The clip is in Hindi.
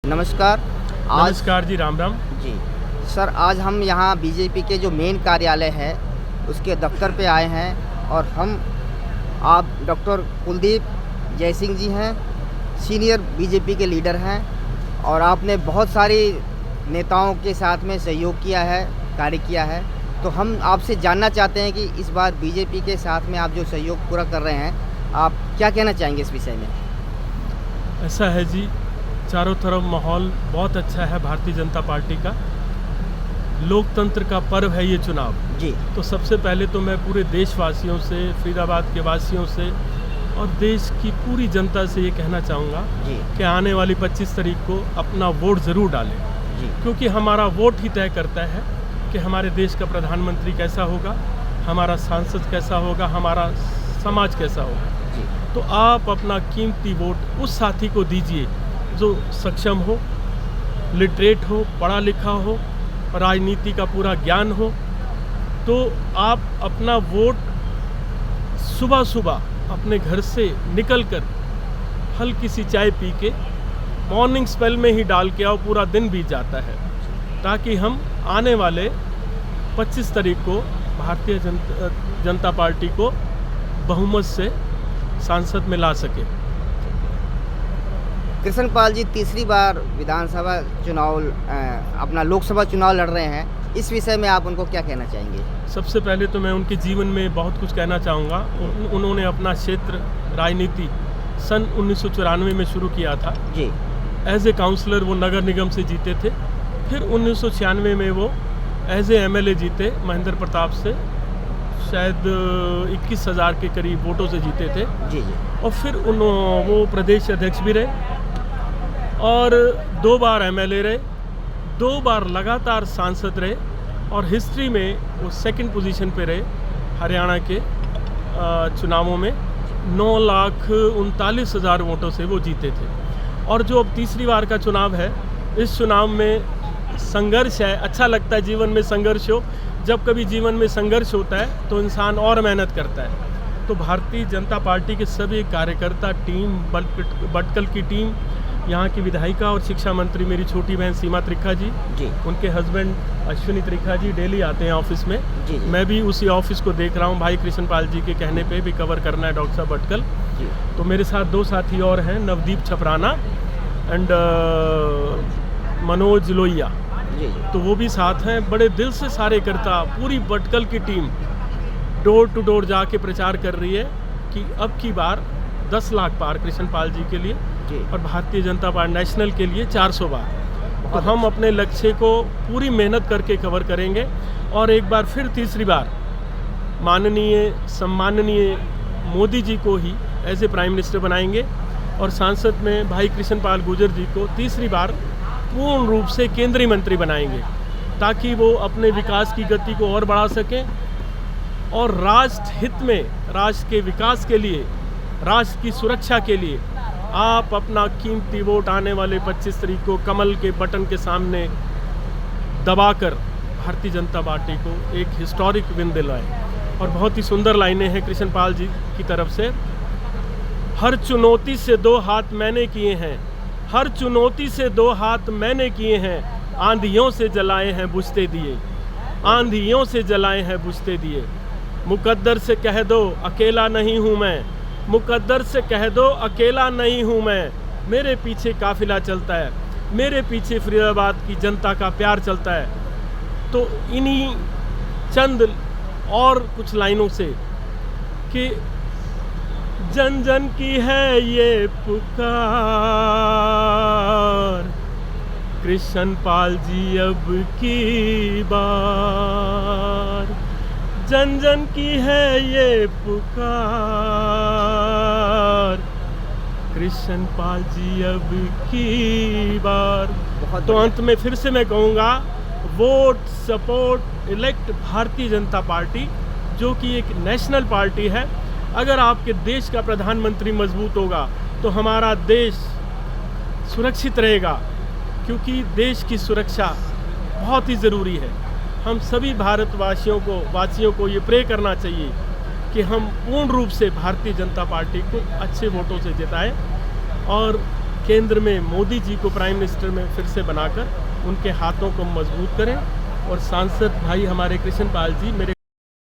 नमस्कार। नमस्कार जी, राम राम। जी सर, आज हम यहाँ बीजेपी के जो मेन कार्यालय है उसके दफ्तर पे आए हैं और आप डॉक्टर कुलदीप जयसिंह जी हैं, सीनियर बीजेपी के लीडर हैं और आपने बहुत सारी नेताओं के साथ में सहयोग किया है, कार्य किया है। तो हम आपसे जानना चाहते हैं कि इस बार बीजेपी के साथ में आप जो सहयोग पूरा कर रहे हैं, आप क्या कहना चाहेंगे इस विषय में? ऐसा है जी, चारों तरफ माहौल बहुत अच्छा है भारतीय जनता पार्टी का। लोकतंत्र का पर्व है ये चुनाव। जी। तो सबसे पहले तो मैं पूरे देशवासियों से, फरीदाबाद के वासियों से और देश की पूरी जनता से ये कहना चाहूँगा जी। कि आने वाली 25 तारीख को अपना वोट ज़रूर डालें। जी। क्योंकि हमारा वोट ही तय करता है कि हमारे देश का प्रधानमंत्री कैसा होगा, हमारा सांसद कैसा होगा, हमारा समाज कैसा होगा। जी। तो आप अपना कीमती वोट उस साथी को दीजिए जो सक्षम हो, लिटरेट हो, पढ़ा लिखा हो, राजनीति का पूरा ज्ञान हो। तो आप अपना वोट सुबह सुबह अपने घर से निकलकर हल्की सी चाय पी के मॉर्निंग स्पेल में ही डाल के आओ, पूरा दिन बीत जाता है, ताकि हम आने वाले 25 तारीख को भारतीय जनता पार्टी को बहुमत से सांसद में ला सके। कृष्णपाल जी तीसरी बार विधानसभा चुनाव अपना लोकसभा चुनाव लड़ रहे हैं, इस विषय में आप उनको क्या कहना चाहेंगे? सबसे पहले तो मैं उनके जीवन में बहुत कुछ कहना चाहूँगा। उन्होंने अपना क्षेत्र राजनीति सन 1994 में शुरू किया था। जी। एज ए काउंसलर वो नगर निगम से जीते थे। फिर 1996 में वो एज ए एमएलए जीते महेंद्र प्रताप से, शायद 21,000 के करीब वोटों से जीते थे। जी जी। और फिर वो प्रदेश अध्यक्ष भी रहे और 2 बार एमएलए रहे, 2 बार लगातार सांसद रहे और हिस्ट्री में वो सेकंड पोजीशन पे रहे। हरियाणा के चुनावों में 9,39,000 वोटों से वो जीते थे। और जो अब तीसरी बार का चुनाव है, इस चुनाव में संघर्ष है। अच्छा लगता है जीवन में संघर्ष हो। जब कभी जीवन में संघर्ष होता है तो इंसान और मेहनत करता है। तो भारतीय जनता पार्टी के सभी कार्यकर्ता, टीम, बटकल की टीम, यहाँ की विधायिका और शिक्षा मंत्री मेरी छोटी बहन सीमा त्रिखा जी, उनके हस्बैंड अश्विनी त्रिखा जी डेली आते हैं ऑफिस में। जी। मैं भी उसी ऑफिस को देख रहा हूँ। भाई कृष्णपाल जी के कहने पे भी कवर करना है डॉक्टर साहब बटकल। तो मेरे साथ 2 साथी और हैं, नवदीप छपराना एंड मनोज लोहिया। तो वो भी साथ हैं। बड़े दिल से सारे करता पूरी बटकल की टीम डोर टू डोर जाके प्रचार कर रही है कि अब की बार 10 लाख पार कृष्णपाल जी के लिए और भारतीय जनता पार्टी नेशनल के लिए 400 बार। तो हम अपने लक्ष्य को पूरी मेहनत करके कवर करेंगे और एक बार फिर तीसरी बार माननीय सम्माननीय मोदी जी को ही एज ए प्राइम मिनिस्टर बनाएंगे और सांसद में भाई कृष्णपाल गुर्जर जी को तीसरी बार पूर्ण रूप से केंद्रीय मंत्री बनाएंगे, ताकि वो अपने विकास की गति को और बढ़ा सकें और राष्ट्र हित में, राष्ट्र के विकास के लिए, राष्ट्र की सुरक्षा के लिए आप अपना कीमती वोट आने वाले 25 तारीख को कमल के बटन के सामने दबाकर भारतीय जनता पार्टी को एक हिस्टोरिक विन दिलाएं। और बहुत ही सुंदर लाइनें हैं कृष्णपाल जी की तरफ से। हर चुनौती से 2 हाथ मैंने किए हैं, हर चुनौती से 2 हाथ मैंने किए हैं, आंधियों से जलाए हैं बुझते दिए, आंधियों से जलाए हैं बुझते दिए। मुकद्दर से कह दो अकेला नहीं हूँ मैं, मुकद्दर से कह दो अकेला नहीं हूँ मैं, मेरे पीछे काफिला चलता है, मेरे पीछे फरीदाबाद की जनता का प्यार चलता है। तो इन्हीं चंद और कुछ लाइनों से कि जन जन की है ये पुकार, कृष्णपाल जी अब की बार, जन जन की है ये पुकार, कृष्णपाल जी अब की बार। तो अंत में फिर से मैं कहूँगा, vote, support, elect Bharatiya Janata party, जो कि एक नेशनल पार्टी है। अगर आपके देश का प्रधानमंत्री मजबूत होगा तो हमारा देश सुरक्षित रहेगा, क्योंकि देश की सुरक्षा बहुत ही ज़रूरी है। हम सभी वासियों को ये प्रे करना चाहिए कि हम पूर्ण रूप से भारतीय जनता पार्टी को अच्छे वोटों से जिताएं और केंद्र में मोदी जी को प्राइम मिनिस्टर में फिर से बनाकर उनके हाथों को मजबूत करें। और सांसद भाई हमारे कृष्ण पाल जी मेरे